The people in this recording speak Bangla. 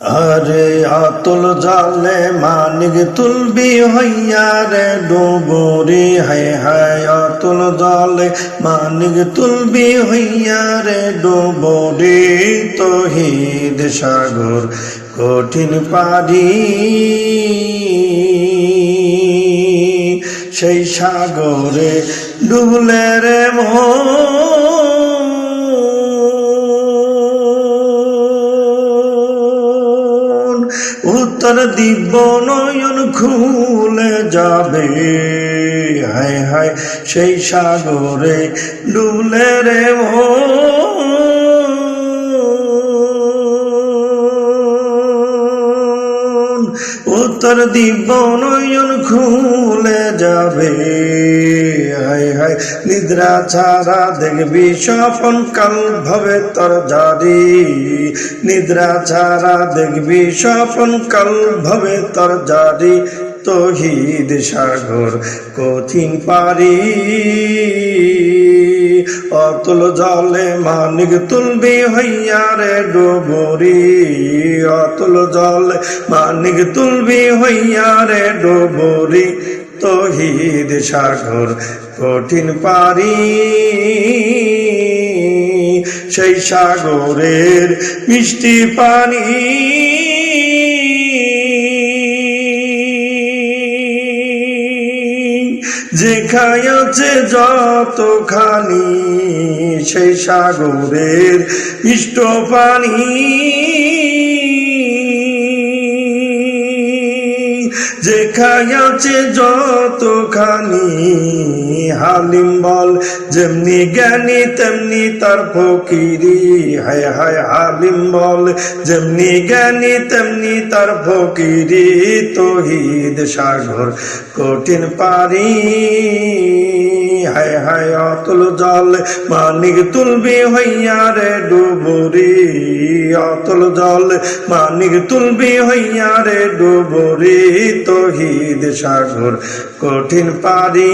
আরে আতল জালে মানিক তুলবি হইয়া রে ডুবুরি, হায় হায় আতল জালে মানিক তুলবি হইয়া রে ডুবুরি। তহিদ সাগর কঠিন পারি, সেই সাগরে ডুবলে রে উত্তর দিব নয়ন খুলে যাবে, হায় হায় সেই সাগরে ডুবলে রে উত্তর দিব নয়ন খুলে যাবে, হায় হায় নিদ্রা ছাড়া দেখবি স্বপন কাল ভবে তোর জারি, নিদ্রা ছাড়া দেখবি স্বপন কাল ভবে তোর জারি। তহিদ সাগর কঠিন পারি, অতুল জলে মানিক তুলবি হইয়া রে ডুবুরি, অতুল জলে মানিক তুলবি হইয়া রে ডুবুরি। তহিদ সাগর কঠিন পারি, সেই সাগরের মিষ্টি পানি যে খাইছে যতখানি, সেই সাগরের মিষ্ট পানি যে খাইছে যতখানি। হালিম বল যেমনি জ্ঞানী তেমনি তার ফকিরি, হায় হায় হালিম বল যেমনি জ্ঞানী তেমনি তার ফকিরি। তহিদ সাগর কঠিন পারি, হায় হায় অতুল জল মানিক তুলবি হইয়া রে ডুবুরি, অতুল জল মানিক তুলবি হইয়া রে ডুবুরি। তহিদ সাগর কঠিন পারি।